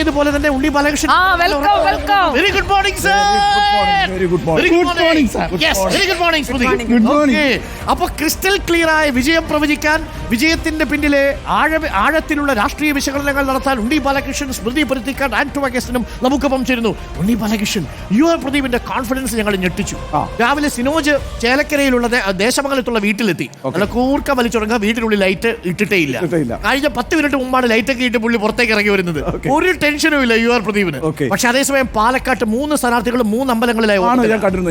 ചെയ്തതുപോലെ തന്നെ Unni Balakrishnan. Very good morning sir. Very good morning sir. Very good morning Smriti. അപ്പൊ crystal clear ആയ വിജയം പ്രവചിക്കാൻ, വിജയത്തിന്റെ പിന്നിലെ ആഴത്തിലുള്ള രാഷ്ട്രീയ വിശകലനങ്ങൾ നടത്താൻ ഉണ്ണി ബാലകൃഷ്ണൻ, സ്മൃതി പരുത്തിക്കാട്, ആന്റോ അഗസ്റ്റിനും നമുക്കൊപ്പം ചേരുന്നു. ഉണ്ണി ബാലകൃഷ്ണൻ, യുവർ പ്രദീപിന്റെ കോൺഫിഡൻസ് ഞങ്ങൾ ഞെട്ടിച്ചു. രാവിലെ സിനോജ് ചേലക്കരയിലുള്ള ദേശമംഗലത്തുള്ള വീട്ടിലെത്തി. നല്ല കൂർക്ക വലിച്ചുറങ്ങുക, വീട്ടിനുള്ളിൽ ലൈറ്റ് ഇട്ടിട്ടേ ഇല്ല. കഴിഞ്ഞ 10 മിനിറ്റ് മുമ്പാണ് ലൈറ്റൊക്കെ ഇട്ട് പുള്ളി പുറത്തേക്ക് ഇറങ്ങി വരുന്നത്. ഒരു ടെൻഷനും ഇല്ല യുവർ പ്രദീപിന്. പക്ഷെ അതേസമയം പാലക്കാട്ട് 3 സ്ഥാനാർത്ഥികളും 3 അമ്പലങ്ങളിലായി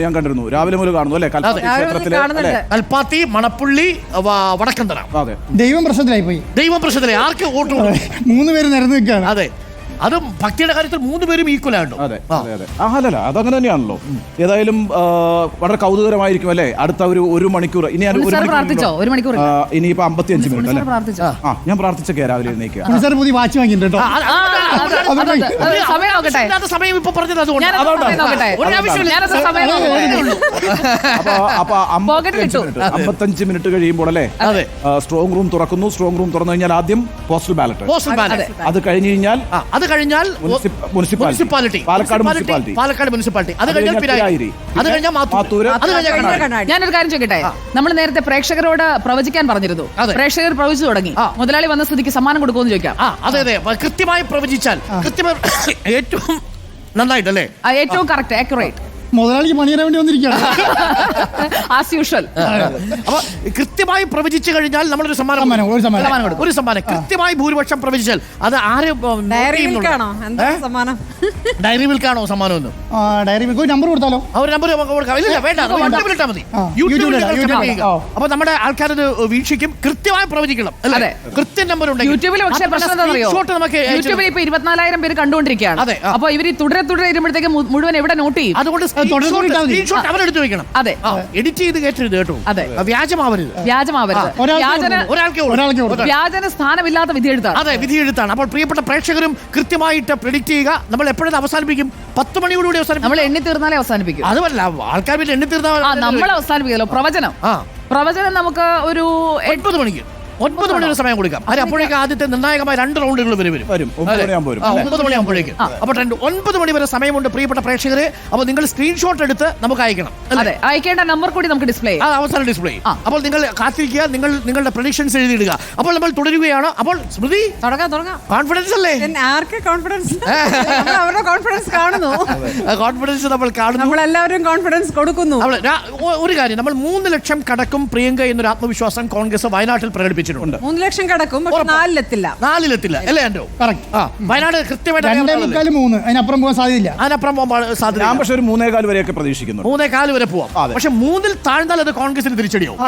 ഞാൻ കണ്ടിരുന്നു. രാവിലെ മുതൽ കാണുന്നു അല്ലേ? കൽപ്പാത്തി, മണപ്പുള്ളി, വടക്കന്തറ. ദൈവം പ്രശ്നത്തിലായി പോയി. ദൈവം പ്രശ്നത്തിലായി. ആർക്ക് വോട്ട്? 3 പേര് നിരന്ന് നിൽക്കുകയാണ്. അതെ, അതും ഭക്തിയുടെ കാര്യത്തിൽ 3 പേരും ഈക്വൽ ആണോ? അല്ല, അതങ്ങനെ തന്നെയാണല്ലോ. ഏതായാലും വളരെ കൗതുകരമായിരിക്കും അല്ലേ? അടുത്ത ഒരു മണിക്കൂർ. ഇനി ഇനിയിപ്പോ 55 മിനിറ്റ് അല്ലേ? ഞാൻ പ്രാർത്ഥിച്ചൊക്കെ രാവിലെ എഴുന്നേക്കുക. പുതിയ വാച്ച് വാങ്ങിയിട്ടുണ്ട്. സമയം ഇപ്പൊ പറഞ്ഞത് അതുകൊണ്ട് 55 മിനിറ്റ് കഴിയുമ്പോൾ അല്ലേ സ്ട്രോങ് റൂം തുറക്കുന്നു. സ്ട്രോങ് റൂം തുറന്നു കഴിഞ്ഞാൽ ആദ്യം പോസ്റ്റൽ ബാലറ്റ്. അത് കഴിഞ്ഞ് കഴിഞ്ഞാൽ മുനിസിപ്പാലിറ്റി, പാലക്കാട് മുനിസിപ്പാലിറ്റി, അത് കഴിഞ്ഞാൽ പിരായിരി, അത് കഴിഞ്ഞാൽ മാത്തൂര്, അത് കഴിഞ്ഞാൽ. ഞാനൊരു കാര്യം ചോദിക്കട്ടെ, നമ്മൾ നേരത്തെ പ്രേക്ഷകരോട് പ്രവചിക്കാൻ പറഞ്ഞിരുന്നു. പ്രേക്ഷകർ പ്രവചിച്ചു തുടങ്ങി. മുതലാളി വന്ന സ്ഥിതിക്ക് സമ്മാനം കൊടുക്കുമെന്ന് ചോദിക്കാം. അതെ, കൃത്യമായി പ്രവചിച്ചാൽ കൃത്യമായി ഏറ്റവും നന്നായിട്ടല്ലേ? ഏറ്റവും കറക്റ്റ്, ആക്യുറേറ്റ്. മുതലാളിക്ക് പണിയാൻ വേണ്ടി വന്നിരിക്കുകയാണ് ആസ് യൂഷ്വൽ. അപ്പൊ കൃത്യമായി പ്രവചിച്ചു കഴിഞ്ഞാൽ നമ്മളൊരു സമ്മാനം, ഒരു സമ്മാനം കൃത്യമായി ഭൂരിപക്ഷം പ്രവചിച്ചാൽ അത് ആര്? ഡയറി മിൽക്കാണോ സമ്മാനം? ഒന്ന് ഡയറി മിൽക്ക് നമ്പർ കൊടുത്താലോ? ഒരു നമ്പർ കൊടുക്കാം. ഇല്ല, വേണ്ട, ഇട്ടാൽ മതി. അപ്പൊ നമ്മുടെ ആൾക്കാരത് വീക്ഷിക്കും. കൃത്യമായി പ്രവചിക്കണം അല്ലേ? കൃത്യം നമ്പർ ഉണ്ടെങ്കിൽ. യൂട്യൂബിൽ പക്ഷേ പ്രശ്നം എന്താ അറിയോ? യൂട്യൂബിൽ ഇപ്പൊ 24,000 പേര് കണ്ടുകൊണ്ടിരിക്കുകയാണ്. അപ്പൊ ഇവര് തുടരെ ഇരുമ്പോഴത്തേക്ക് മുഴുവൻ എവിടെ നോട്ട് ചെയ്യും? അതുകൊണ്ട് അവരെടുത്ത് വെക്കണം. അതെ, എഡിറ്റ് ചെയ്ത് കേട്ടരുത് കേട്ടോ. അതെ, വ്യാജമാവരുത്. വ്യാജന സ്ഥാനമില്ലാത്ത വിധി എഴുത്താണ്. അതെ, വിധി എഴുത്താണ്. അപ്പോൾ പ്രിയപ്പെട്ട പ്രേക്ഷകരും കൃത്യമായിട്ട് പ്രെഡിക്റ്റ് ചെയ്യുക. നമ്മൾ എപ്പോഴും അവസാനിപ്പിക്കും? 10 മണിയോടുകൂടി അവസാനിപ്പിക്കും. നമ്മൾ എണ്ണി തീർന്നാലേ അവസാനിപ്പിക്കും. അതുമല്ല, ആൾക്കാർ പിന്നെ എണ്ണി തീർന്നാൽ നമ്മൾ അവസാനിപ്പിക്കല്ലോ. പ്രവചനം നമുക്ക് ഒരു 9 മണിക്ക് 9 മണിയുടെ സമയം കൊടുക്കാം. അപ്പോഴേക്ക് ആദ്യത്തെ നിർണായകമായ 2 റൗണ്ടുകൾ വരും. 9 മണിയാകുമ്പോഴേക്ക്. അപ്പോൾ 9 മണി വരെ സമയമുണ്ട് പ്രിയപ്പെട്ട പ്രേക്ഷകരെ. അപ്പോൾ നിങ്ങൾ സ്ക്രീൻഷോട്ട് എടുത്ത് നമുക്ക് അയക്കണം. അയക്കേണ്ട നമ്പർ കൂടി നമുക്ക് ഡിസ്പ്ലേ, അവസാനം ഡിസ്പ്ലേ. അപ്പോൾ നിങ്ങൾ കാത്തിരിക്കുക, നിങ്ങളുടെ പ്രഡിക്ഷൻസ് എഴുതിയിടുക. അപ്പോൾ നമ്മൾ തുടരുകയാണ്. അപ്പോൾ സ്മൃതി, കോൺഫിഡൻസ് അല്ലേ? കോൺഫിഡൻസ് കാണുന്നു. കോൺഫിഡൻസ് നമ്മൾ കാണുന്നു. നമ്മളെല്ലാവരും കോൺഫിഡൻസ് കൊടുക്കുന്നു. ഒരു കാര്യം, നമ്മൾ 3 ലക്ഷം കടക്കും പ്രിയങ്ക എന്നൊരു ആത്മവിശ്വാസം കോൺഗ്രസ് വയനാട്ടിൽ പ്രകടിപ്പിച്ചു. 3 ലക്ഷം കടക്കും, 4-ലെത്തില്ല അല്ലേ? വയനാട് കൃത്യമായിട്ട് അതിനപ്പുറം പോകാൻ സാധ്യതയില്ല. അതിനപ്പുറം പോകാൻ സാധ്യത. ഞാൻ പക്ഷേ ഒരു 3.25 വരെയൊക്കെ പ്രതീക്ഷിക്കുന്നു. 3.25 വരെ പോവാം. പക്ഷെ 3-ൽ താഴ്ന്നാൽ അത് കോൺഗ്രസിന് തിരിച്ചടിയാവും.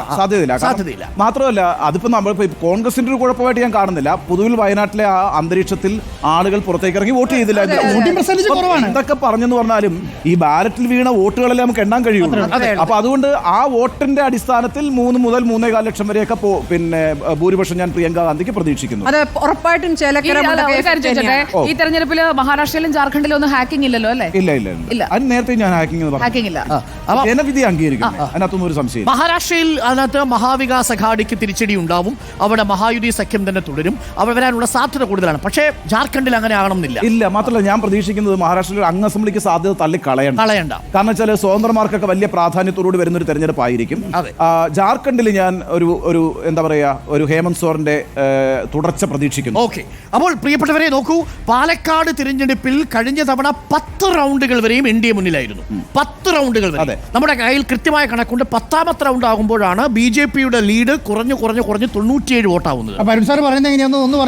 സാധ്യതയില്ല. മാത്രമല്ല, അതിപ്പോ നമ്മളിപ്പോ കോൺഗ്രസിന്റെ ഒരു കുഴപ്പമായിട്ട് ഞാൻ കാണുന്നില്ല. പൊതുവിൽ വയനാട്ടിലെ ആ അന്തരീക്ഷത്തിൽ ആളുകൾ പുറത്തേക്ക് ഇറങ്ങി വോട്ട് ചെയ്തില്ല. എന്തൊക്കെ പറഞ്ഞെന്ന് പറഞ്ഞാലും ഈ ബാലറ്റിൽ വീണ വോട്ടുകളെല്ലാം നമുക്ക് എണ്ണാൻ കഴിയുള്ളൂ. അപ്പൊ അതുകൊണ്ട് ആ വോട്ടിന്റെ അടിസ്ഥാനത്തിൽ 3 മുതൽ 3.25 ലക്ഷം വരെയൊക്കെ പിന്നെ ഭൂരിപക്ഷം ഞാൻ പ്രിയങ്ക ഗാന്ധിക്ക് പ്രതീക്ഷിക്കുന്നു. അത് ഉറപ്പായിട്ടും ഈ തെരഞ്ഞെടുപ്പിൽ മഹാരാഷ്ട്രയിലും ജാർഖണ്ഡിലും ഒന്നും ഹാക്കിംഗ് ഇല്ലല്ലോ അല്ലേ? ഇല്ല. അത് നേരത്തെ ഞാൻ ഹാക്കിംഗ് ജനവിധി അംഗീകരിക്കുന്നു. അതിനകത്തൊന്നും ഒരു സംശയം. മഹാരാഷ്ട്രയിൽ അതിനകത്ത് മഹാവികാസ് അഘാഡിക്ക് തിരിച്ചടി ഉണ്ടാവും. അവിടെ മഹായുതി സഖ്യം തന്നെ തുടരും. അവർ വരാനുള്ള സാധ്യത കൂടുതലാണ്. പക്ഷേ ജാർഖണ്ഡിൽ അങ്ങനെ ആകണമെന്നില്ല. ഇല്ല, മാത്രമല്ല ഞാൻ പ്രതീക്ഷിക്കുന്നത് മഹാരാഷ്ട്രയിൽ അംഗ അസംബ്ലിക്ക് സാധ്യത തള്ളിക്കളയണ്ട. കാരണം വെച്ചാൽ സ്വതന്ത്രമാർക്കൊക്കെ വലിയ പ്രാധാന്യത്തോടുകൂടി വരുന്ന ഒരു തെരഞ്ഞെടുപ്പായിരിക്കും. ജാർഖണ്ഡിൽ ഞാൻ ഒരു എന്താ പറയാ, ഒരു ഹേമന്ത് സോറന്റെ തുടർച്ച പ്രതീക്ഷിക്കുന്നു. ഓക്കെ, അപ്പോൾ പ്രിയപ്പെട്ടവരെ നോക്കൂ, പാലക്കാട് തിരഞ്ഞെടുപ്പിൽ കഴിഞ്ഞ തവണ 10 റൗണ്ടുകൾ വരെയും NDA മുന്നിലായിരുന്നു. 10 റൗണ്ടുകൾ വരെ നമ്മുടെ കയ്യിൽ കൃത്യമായ കണക്കുണ്ട്. 10ാമത്തെ റൗണ്ട് ആകുമ്പോഴാണ് BJPയുടെ ലീഡ് കുറഞ്ഞു 97 വോട്ടാവുന്നത്.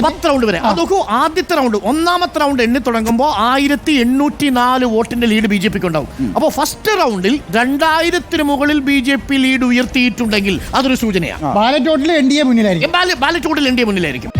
10 റൗണ്ട് വരെ അത് നോക്കൂ. ആദ്യത്തെ റൗണ്ട്, 1ാമത്തെ റൗണ്ട് എണ്ണി തുടങ്ങുമ്പോൾ 1804 വോട്ടിന്റെ ലീഡ് BJPക്ക് ഉണ്ടാവും. അപ്പോൾ ഫസ്റ്റ് റൗണ്ടിൽ 2000-ന് മുകളിൽ BJP ലീഡ് ഉയർത്തിയിട്ടുണ്ടെങ്കിൽ അതൊരു സൂചനയാണ്. ബാലറ്റ് വോട്ടിൽ NDA മുന്നിലായിരിക്കും. ബാലറ്റ് വോട്ടിൽ NDA മുന്നിലായിരിക്കും.